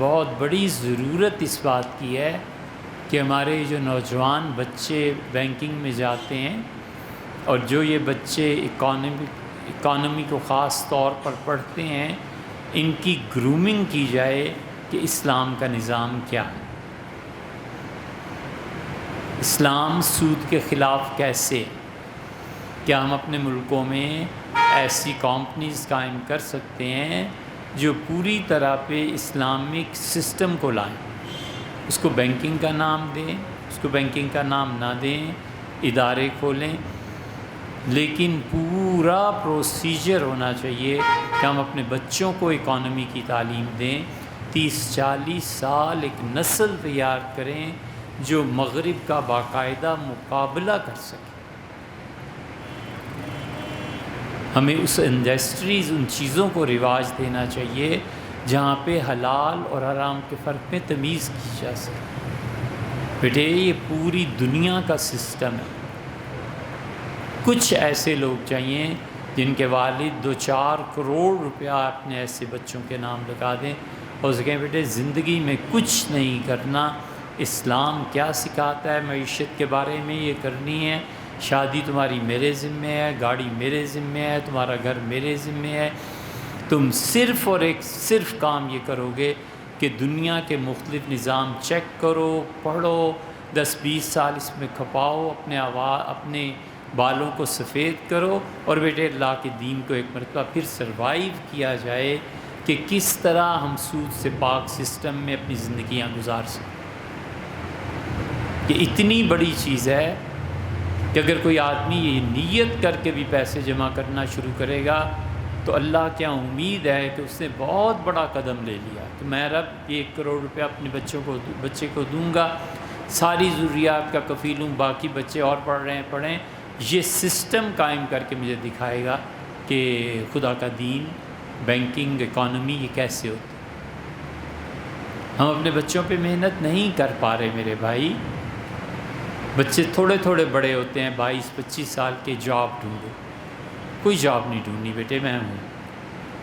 بہت بڑی ضرورت اس بات کی ہے کہ ہمارے جو نوجوان بچے بینکنگ میں جاتے ہیں اور جو یہ بچے اکانومی کو خاص طور پر پڑھتے ہیں، ان کی گرومنگ کی جائے کہ اسلام کا نظام کیا ہے، اسلام سود کے خلاف کیسے، کیا ہم اپنے ملکوں میں ایسی کمپنیز قائم کر سکتے ہیں جو پوری طرح پہ اسلامک سسٹم کو لائیں، اس کو بینکنگ کا نام دیں، اس کو بینکنگ کا نام نہ دیں، ادارے کھولیں، لیکن پورا پروسیجر ہونا چاہیے کہ ہم اپنے بچوں کو اکانومی کی تعلیم دیں، 30-40 سال ایک نسل تیار کریں جو مغرب کا باقاعدہ مقابلہ کر سکے۔ ہمیں اس انڈسٹریز، ان چیزوں کو رواج دینا چاہیے جہاں پہ حلال اور حرام کے فرق میں تمیز کی جا سکے۔ بیٹے یہ پوری دنیا کا سسٹم ہے۔ کچھ ایسے لوگ چاہیے جن کے والد 2-4 کروڑ روپیہ اپنے ایسے بچوں کے نام لگا دیں اور اسے کہیں بیٹے زندگی میں کچھ نہیں کرنا، اسلام کیا سکھاتا ہے معیشت کے بارے میں یہ کرنی ہے، شادی تمہاری میرے ذمہ ہے، گاڑی میرے ذمہ ہے، تمہارا گھر میرے ذمہ ہے، تم صرف اور ایک صرف کام یہ کرو گے کہ دنیا کے مختلف نظام چیک کرو، پڑھو، 10-20 سال اس میں کھپاؤ، اپنے بالوں کو سفید کرو، اور بیٹے اللہ کے دین کو ایک مرتبہ پھر سروائیو کیا جائے کہ کس طرح ہم سود سے پاک سسٹم میں اپنی زندگیاں گزار سکیں۔ یہ اتنی بڑی چیز ہے کہ اگر کوئی آدمی یہ نیت کر کے بھی پیسے جمع کرنا شروع کرے گا تو اللہ کیا امید ہے کہ اس نے بہت بڑا قدم لے لیا کہ میں رب 1 کروڑ روپیہ اپنے بچے کو دوں گا، ساری ضروریات کا کفیل ہوں، باقی بچے اور پڑھ رہے ہیں پڑھیں۔ یہ سسٹم قائم کر کے مجھے دکھائے گا کہ خدا کا دین، بینکنگ، اکانومی یہ کیسے ہوتی۔ ہم اپنے بچوں پہ محنت نہیں کر پا رہے میرے بھائی۔ بچے تھوڑے تھوڑے بڑے ہوتے ہیں، 22-25 سال کے، جاب ڈھونڈو، کوئی جاب نہیں ڈھونڈنی بیٹے، میں ہوں۔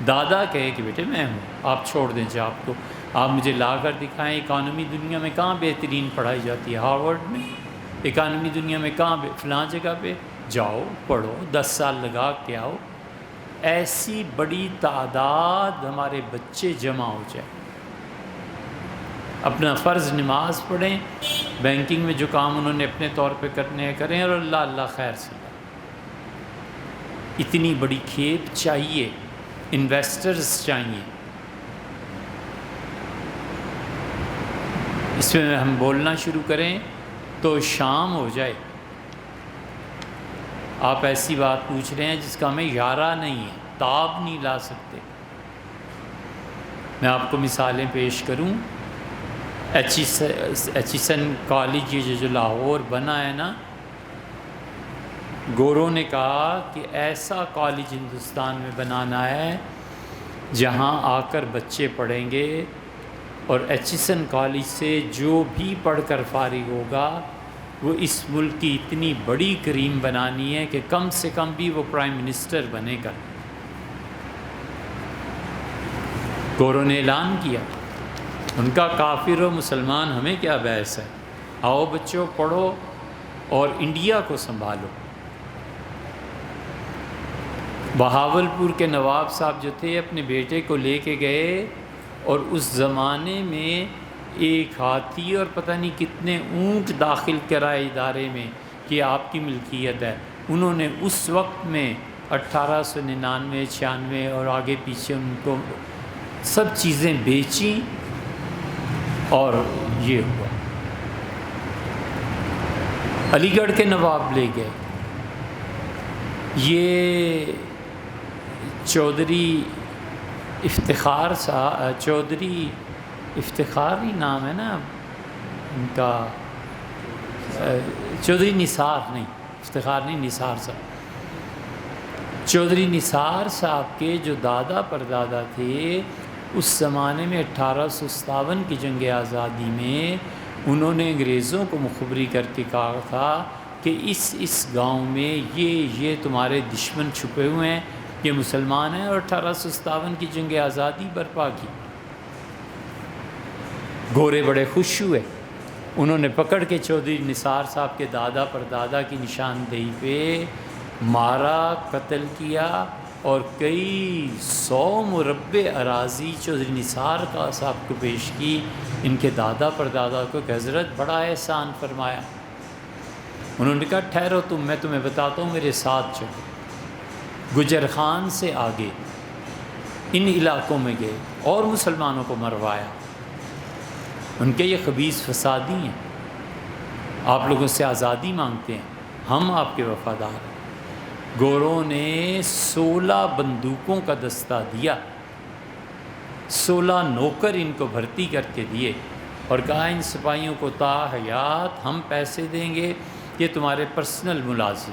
دادا کہے کہ بیٹے میں ہوں، آپ چھوڑ دیں جاب کو، آپ مجھے لا کر دکھائیں اکانومی دنیا میں کہاں بہترین پڑھائی جاتی ہے، ہارورڈ میں، اکانومی دنیا میں کہاں فلاں جگہ پہ جاؤ پڑھو، 10 سال لگا کے آؤ۔ ایسی بڑی تعداد ہمارے بچے جمع ہو جائے، اپنا فرض نماز پڑھیں، بینکنگ میں جو کام انہوں نے اپنے طور پہ کرنے ہیں کریں، اور اللہ خیر سے۔ اتنی بڑی کھیپ چاہیے، انویسٹرز چاہیے۔ اس میں ہم بولنا شروع کریں تو شام ہو جائے۔ آپ ایسی بات پوچھ رہے ہیں جس کا ہمیں یارہ نہیں ہے، تاب نہیں لا سکتے۔ میں آپ کو مثالیں پیش کروں۔ ایچیسن کالج یہ جو لاہور بنا ہے نا، گوروں نے کہا کہ ایسا کالج ہندوستان میں بنانا ہے جہاں آ کر بچے پڑھیں گے، اور ایچیسن کالج سے جو بھی پڑھ کر فارغ ہوگا وہ اس ملک کی اتنی بڑی کریم بنانی ہے کہ کم سے کم بھی وہ پرائم منسٹر بنے گا۔ گوروں نے اعلان کیا، ان کا کافر و مسلمان ہمیں کیا بحث ہے، آؤ بچوں پڑھو اور انڈیا کو سنبھالو۔ بہاولپور کے نواب صاحب جو تھے اپنے بیٹے کو لے کے گئے، اور اس زمانے میں ایک ہاتھی اور پتہ نہیں کتنے اونٹ داخل کرائے ادارے میں کہ آپ کی ملکیت ہے۔ انہوں نے اس وقت میں 1899 96 اور آگے پیچھے ان کو سب چیزیں بیچیں، اور یہ ہوا۔ علی گڑھ کے نواب لے گئے، یہ چودھری افتخار ہی نام ہے نا ان کا، چودھری نثار نہیں، افتخار نہیں، نثار صاحب، چودھری نثار صاحب کے جو دادا پردادا تھے، اس زمانے میں 1857 کی جنگ آزادی میں انہوں نے انگریزوں کو مخبری کر کے کہا تھا کہ اس گاؤں میں یہ تمہارے دشمن چھپے ہوئے ہیں، یہ مسلمان ہیں، اور 1857 کی جنگ آزادی برپا کی۔ گورے بڑے خوش ہوئے، انہوں نے پکڑ کے چودھری نثار صاحب کے دادا پر دادا کی نشاندہی پہ مارا، قتل کیا، اور کئی 100 مربع اراضی چودھری نثار کا صاحب کو پیش کی ان کے دادا پر دادا کو کہ حضرت بڑا احسان فرمایا۔ انہوں نے کہا ٹھہرو تم، میں تمہیں بتاتا ہوں، میرے ساتھ چلو۔ گجر خان سے آگے ان علاقوں میں گئے اور مسلمانوں کو مروایا۔ ان کے یہ خبیث فسادی ہیں، آپ لوگوں سے آزادی مانگتے ہیں، ہم آپ کے وفادار ہیں۔ گوروں نے 16 بندوقوں کا دستہ دیا، 16 نوکر ان کو بھرتی کر کے دیے اور کہا ان سپاہیوں کو تا حیات ہم پیسے دیں گے، یہ تمہارے پرسنل ملازم۔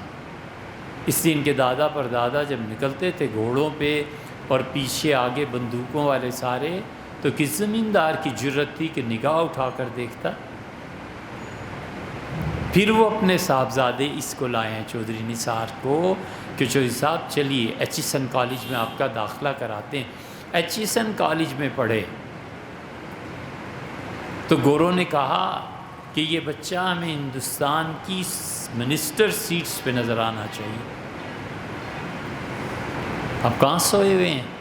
اس لیے ان کے دادا پر دادا جب نکلتے تھے گھوڑوں پہ اور پیچھے آگے بندوقوں والے سارے، تو کس زمیندار کی جرت تھی کہ نگاہ اٹھا کر دیکھتا؟ پھر وہ اپنے صاحبزادے اس کو لائے ہیں چودھری نثار کو کہ چودھری صاحب چلیے ایچیسن کالج میں آپ کا داخلہ کراتے ہیں۔ ایچیسن کالج میں پڑھے تو گوروں نے کہا کہ یہ بچہ ہمیں ہندوستان کی منسٹر سیٹس پہ نظر آنا چاہیے۔ اب کہاں سوئے ہوئے ہیں؟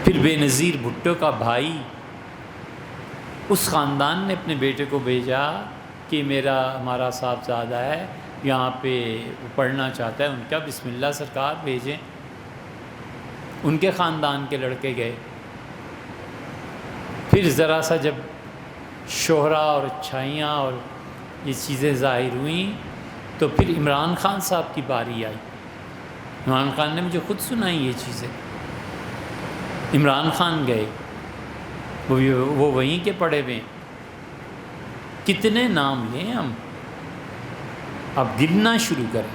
پھر بے نظیر بھٹو کا بھائی، اس خاندان نے اپنے بیٹے کو بھیجا کہ ہمارا صاحبزادہ ہے یہاں پہ وہ پڑھنا چاہتا ہے، ان کا بسم اللہ سرکار بھیجیں۔ ان کے خاندان کے لڑکے گئے۔ پھر ذرا سا جب شہرہ اور اچھائیاں اور یہ چیزیں ظاہر ہوئیں تو پھر عمران خان صاحب کی باری آئی۔ عمران خان نے مجھے خود سنائی یہ چیزیں۔ عمران خان گئے، وہ وہیں کے پڑھے ہوئے ہیں۔ کتنے نام لیں ہم؟ اب گننا شروع کریں۔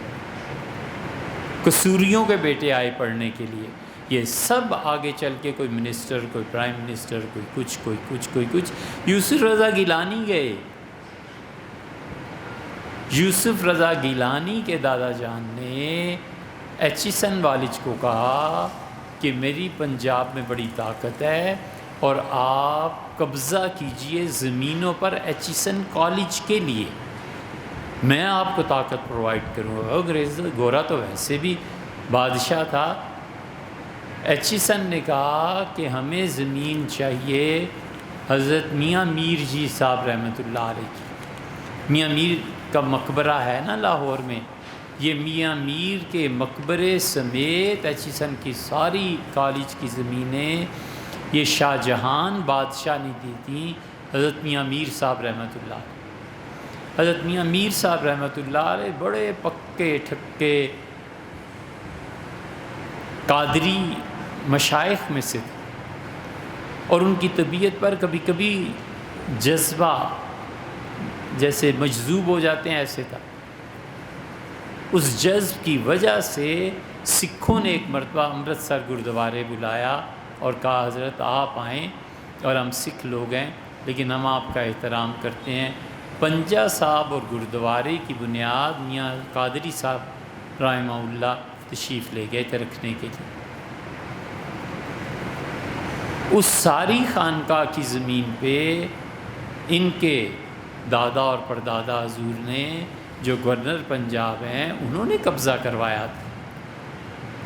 قصوریوں کے بیٹے آئے پڑھنے کے لیے، یہ سب آگے چل کے کوئی منسٹر، کوئی پرائم منسٹر، کوئی کچھ کوئی کچھ کوئی کچھ۔ یوسف رضا گیلانی گئے، یوسف رضا گیلانی کے دادا جان نے ایچیسن والج کو کہا کہ میری پنجاب میں بڑی طاقت ہے اور آپ قبضہ کیجئے زمینوں پر ایچیسن کالج کے لیے، میں آپ کو طاقت پرووائڈ کروں گا۔ انگریز گورا تو ویسے بھی بادشاہ تھا۔ ایچیسن نے کہا کہ ہمیں زمین چاہیے حضرت میاں میر جی صاحب رحمۃ اللہ علیہ کی۔ میاں میر کا مقبرہ ہے نا لاہور میں، یہ میاں میر کے مقبرے سمیت ایچیسن کی ساری کالج کی زمینیں یہ شاہ جہان بادشاہ نے دی تھیں حضرت میاں میر صاحب رحمۃ اللہ علیہ۔ حضرت میاں میر صاحب رحمۃ اللہ علیہ بڑے پکے ٹھکے قادری مشائخ میں سے تھے، اور ان کی طبیعت پر کبھی کبھی جذبہ جیسے مجذوب ہو جاتے ہیں ایسے تھا۔ اس جذب کی وجہ سے سکھوں نے ایک مرتبہ امرتسر گردوارے بلایا اور کہا حضرت آپ آئیں اور ہم سکھ لوگ ہیں لیکن ہم آپ کا احترام کرتے ہیں۔ پنجہ صاحب اور گردوارے کی بنیاد میاں قادری صاحب رحمہ اللہ تشریف لے گئے تھے رکھنے کے لیے۔ اس ساری خانقاہ کی زمین پہ ان کے دادا اور پردادا حضور نے جو گورنر پنجاب ہیں انہوں نے قبضہ کروایا تھا۔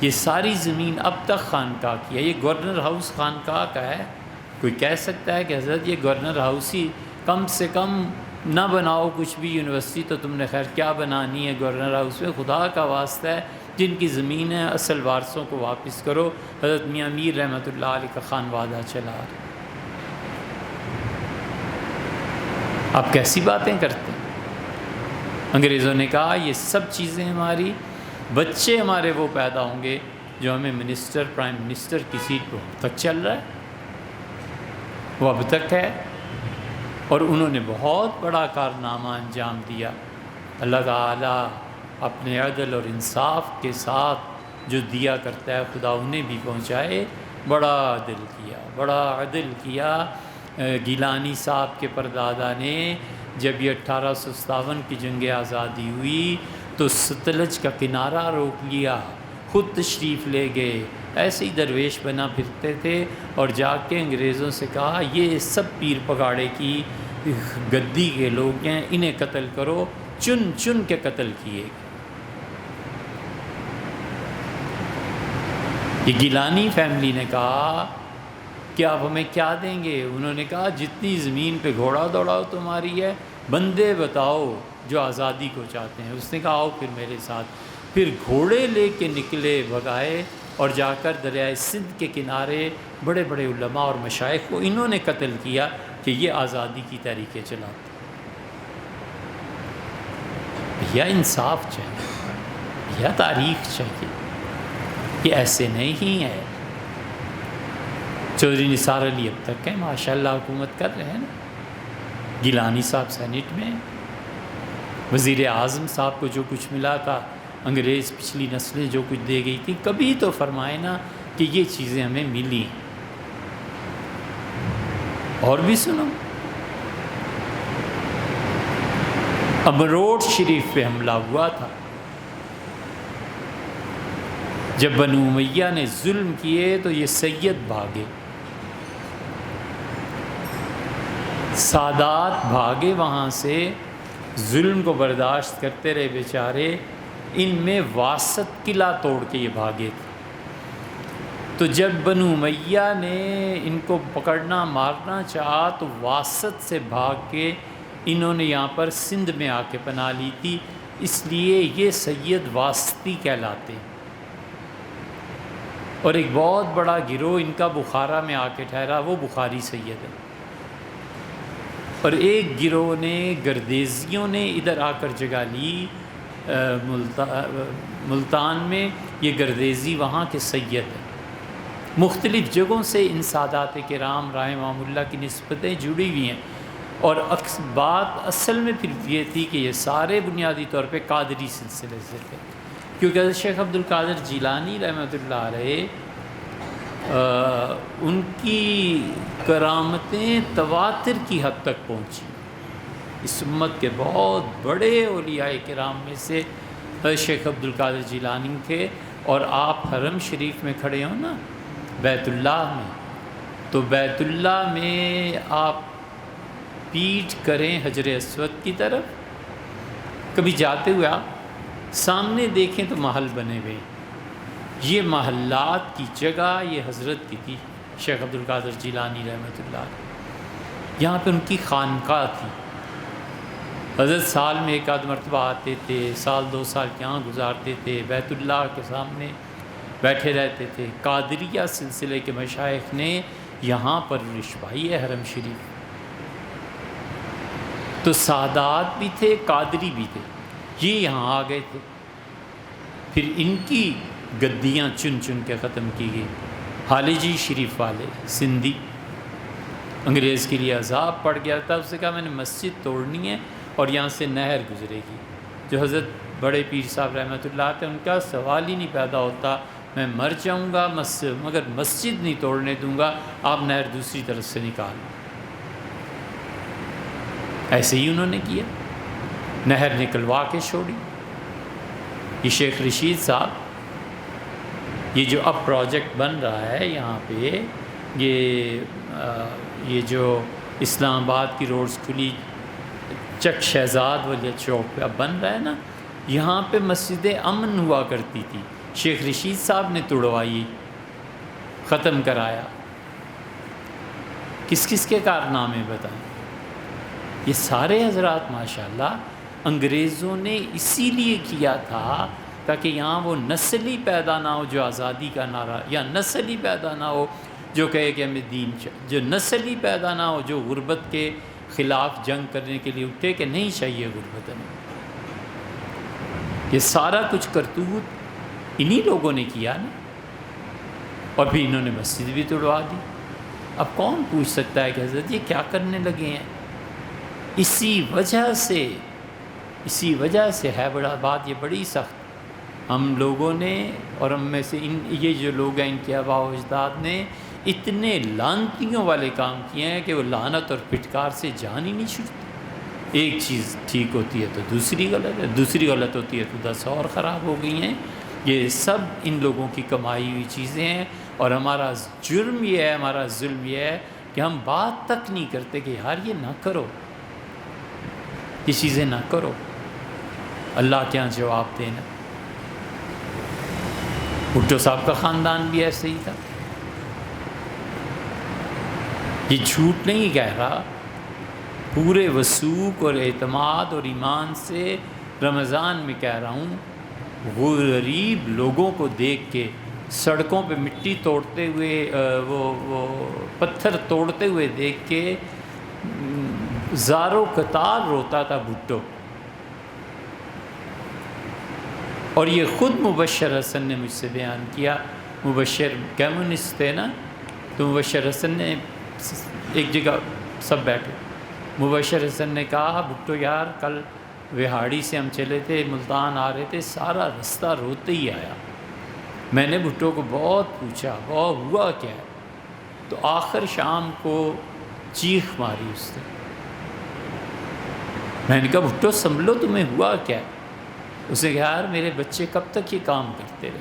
یہ ساری زمین اب تک خانقاہ کی ہے، یہ گورنر ہاؤس خانقاہ کا ہے۔ کوئی کہہ سکتا ہے کہ حضرت یہ گورنر ہاؤس ہی کم سے کم نہ بناؤ کچھ بھی یونیورسٹی تو تم نے خیر کیا بنانی ہے گورنر ہاؤس میں، خدا کا واسطہ ہے جن کی زمین ہے اصل وارثوں کو واپس کرو۔ حضرت میاں میر رحمۃ اللہ علیہ کا خانوادہ چلا۔ آپ کیسی باتیں کرتے ہیں؟ انگریزوں نے کہا یہ سب چیزیں ہماری، بچے ہمارے وہ پیدا ہوں گے جو ہمیں منسٹر پرائم منسٹر کی سیٹ پہ اب تک چل رہا ہے، وہ اب تک ہے، اور انہوں نے بہت بڑا کارنامہ انجام دیا۔ اللہ تعالیٰ اپنے عدل اور انصاف کے ساتھ جو دیا کرتا ہے خدا انہیں بھی پہنچائے۔ بڑا عدل کیا، بڑا عدل کیا گیلانی صاحب کے پردادا نے۔ جب یہ 1857 کی جنگ آزادی ہوئی تو ستلج کا کنارہ روک لیا، خود تشریف لے گئے ایسے ہی درویش بنا پھرتے تھے، اور جا کے انگریزوں سے کہا یہ سب پیر پگاڑے کی گدی کے لوگ ہیں، انہیں قتل کرو، چن چن کے قتل کیے گئے۔ یہ گیلانی فیملی نے کہا کہ آپ ہمیں کیا دیں گے؟ انہوں نے کہا جتنی زمین پہ گھوڑا دوڑاؤ تمہاری ہے، بندے بتاؤ جو آزادی کو چاہتے ہیں۔ اس نے کہا آؤ پھر میرے ساتھ۔ پھر گھوڑے لے کے نکلے، بھگائے، اور جا کر دریائے سندھ کے کنارے بڑے بڑے علماء اور مشائخ کو انہوں نے قتل کیا کہ یہ آزادی کی تحریکیں چلاتے۔ یا انصاف چاہیے، یا تاریخ چاہیے، یہ ایسے نہیں ہے۔ چودھری نثار علی اب تک ہیں، ماشاءاللہ حکومت کر رہے ہیں نا۔ گیلانی صاحب سینٹ میں، وزیر اعظم صاحب کو جو کچھ ملا تھا، انگریز پچھلی نسلیں جو کچھ دے گئی تھی، کبھی تو فرمائے نا کہ یہ چیزیں ہمیں ملی۔ اور بھی سنو، امروٹ شریف پہ حملہ ہوا تھا، جب بنو امیہ نے ظلم کیے تو یہ سید بھاگے، سادات بھاگے وہاں سے، ظلم کو برداشت کرتے رہے بیچارے۔ ان میں واسط قلعہ توڑ کے یہ بھاگے تھے، تو جب بنو امیہ نے ان کو پکڑنا مارنا چاہا تو واسط سے بھاگ کے انہوں نے یہاں پر سندھ میں آ کے پناہ لی تھی، اس لیے یہ سید واسطی کہلاتے ہیں۔ اور ایک بہت بڑا گروہ ان کا بخارا میں آ کے ٹھہرا، وہ بخاری سید ہے۔ اور ایک گروہ نے، گردیزیوں نے ادھر آ کر جگہ لی ملتان میں، یہ گردیزی وہاں کے سید ہیں۔ مختلف جگہوں سے ان سادات کرام رحمہم اللہ کی نسبتیں جڑی ہوئی ہیں، اور بات اصل میں پھر یہ تھی کہ یہ سارے بنیادی طور پہ قادری سلسلے سے تھے، کیونکہ حضرت شیخ عبد القادر جیلانی رحمۃ اللہ علیہ ان کی کرامتیں تواتر کی حد تک پہنچی۔ اس امت کے بہت بڑے اولیاء کرام میں سے حضرت شیخ عبد القادر جیلانی تھے، اور آپ حرم شریف میں کھڑے ہوں نا، بیت اللہ میں، تو بیت اللہ میں آپ پیٹھ کریں حجر اسود کی طرف، کبھی جاتے ہوئے آپ سامنے دیکھیں تو محل بنے ہوئے، یہ محلات کی جگہ یہ حضرت کی تھی، شیخ عبد القادر جیلانی رحمۃ اللہ علیہ۔ یہاں پہ ان کی خانقاہ تھی، حضرت سال میں ایک آدھ مرتبہ آتے تھے، سال دو سال یہاں گزارتے تھے، بیت اللہ کے سامنے بیٹھے رہتے تھے۔ قادریہ سلسلے کے مشائخ نے یہاں پرورش پائی ہے حرم شریف، تو سادات بھی تھے، قادری بھی تھے، یہ یہاں آ گئے تھے، پھر ان کی گدیاں چن چن کے ختم کی گئی۔ حالجی شریف والے سندھی، انگریز کے لیے عذاب پڑ گیا تھا، اس سے کہا میں نے مسجد توڑنی ہے اور یہاں سے نہر گزرے گی۔ جو حضرت بڑے پیر صاحب رحمۃ اللہ تھے، ان کا سوال ہی نہیں پیدا ہوتا، میں مر جاؤں گا مگر مسجد نہیں توڑنے دوں گا، آپ نہر دوسری طرف سے نکال۔ ایسے ہی انہوں نے کیا، نہر نکلوا کے چھوڑی۔ یہ شیخ رشید صاحب، یہ جو اب پروجیکٹ بن رہا ہے یہاں پہ، یہ جو اسلام آباد کی روڈز کھلی، چک شہزاد والی چوک پہ اب بن رہا ہے نا، یہاں پہ مسجد امن ہوا کرتی تھی، شیخ رشید صاحب نے توڑوائی، ختم کرایا۔ کس کس کے کارنامے بتائیں؟ یہ سارے حضرات ماشاءاللہ انگریزوں نے اسی لیے کیا تھا تاکہ یہاں وہ نسل ہی پیدا نہ ہو جو آزادی کا نعرہ، یا نسل ہی پیدا نہ ہو جو کہے کہ ہمیں دین چاہیے، جو نسل ہی پیدا نہ ہو جو غربت کے خلاف جنگ کرنے کے لیے اٹھے کہ نہیں چاہیے غربت ہمیں۔ یہ سارا کچھ کرتوت انہی لوگوں نے کیا نا، اور پھر انہوں نے مسجد بھی توڑوا دی۔ اب کون پوچھ سکتا ہے کہ حضرت یہ کیا کرنے لگے ہیں؟ اسی وجہ سے ہے بڑا بات یہ بڑی سخت، ہم لوگوں نے اور ہم میں سے یہ جو لوگ ہیں ان کے آباء و اجداد نے اتنے لعنتیوں والے کام کیے ہیں کہ وہ لعنت اور پھٹکار سے جان ہی نہیں چھوٹتی۔ ایک چیز ٹھیک ہوتی ہے تو دوسری غلط ہے، دوسری غلط ہوتی ہے تو 10 اور خراب ہو گئی ہیں۔ یہ سب ان لوگوں کی کمائی ہوئی چیزیں ہیں، اور ہمارا جرم یہ ہے، ہمارا ظلم یہ ہے کہ ہم بات تک نہیں کرتے کہ یار یہ نہ کرو، یہ چیزیں نہ کرو، اللہ کے یہاں جواب دینا۔ بھٹو صاحب کا خاندان بھی ایسے ہی تھا۔ یہ جھوٹ نہیں کہہ رہا، پورے وثوق اور اعتماد اور ایمان سے رمضان میں کہہ رہا ہوں، غریب لوگوں کو دیکھ کے سڑکوں پہ مٹی توڑتے ہوئے وہ پتھر توڑتے ہوئے دیکھ کے زاروں قطار روتا تھا بھٹو۔ اور یہ خود مبشر حسن نے مجھ سے بیان کیا، مبشر کمیونسٹ تھے نا، تو مبشر حسن نے ایک جگہ سب بیٹھے، مبشر حسن نے کہا بھٹو یار کل وہاڑی سے ہم چلے تھے، ملتان آ رہے تھے، سارا رستہ روتے ہی آیا۔ میں نے بھٹو کو بہت پوچھا بہت ہوا کیا ہے، تو آخر شام کو چیخ ماری اس نے۔ میں نے کہا بھٹو سنبھلو، تمہیں ہوا کیا ہے؟ اسے کہا یار میرے بچے کب تک یہ کام کرتے رہے،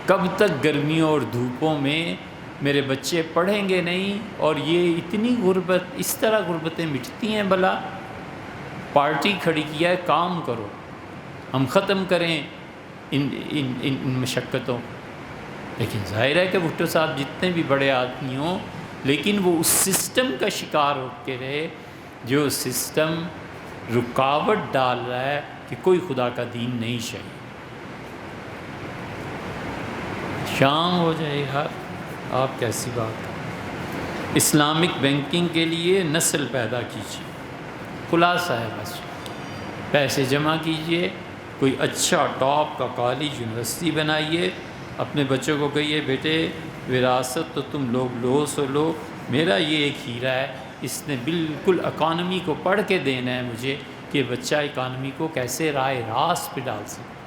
کب تک گرمیوں اور دھوپوں میں میرے بچے پڑھیں گے نہیں، اور یہ اتنی غربت، اس طرح غربتیں مٹتی ہیں بھلا؟ پارٹی کھڑی کیا ہے، کام کرو، ہم ختم کریں ان مشقتوں۔ لیکن ظاہر ہے کہ بھٹو صاحب جتنے بھی بڑے آدمی ہوں، لیکن وہ اس سسٹم کا شکار ہو کے رہے جو سسٹم رکاوٹ ڈال رہا ہے کہ کوئی خدا کا دین نہیں چاہیے۔ شام ہو جائے یار، آپ کیسی بات ہے۔ اسلامک بینکنگ کے لیے نسل پیدا کیجیے، خلاصہ ہے بس، پیسے جمع کیجیے، کوئی اچھا ٹاپ کا کالج یونیورسٹی بنائیے، اپنے بچوں کو کہیے بیٹے وراثت تو تم لوگ لو سو لو، میرا یہ ایک ہیرا ہے، اس نے بالکل اکانومی کو پڑھ کے دینا ہے مجھے کہ بچہ اکانومی کو کیسے راہ راست پہ ڈال سکے۔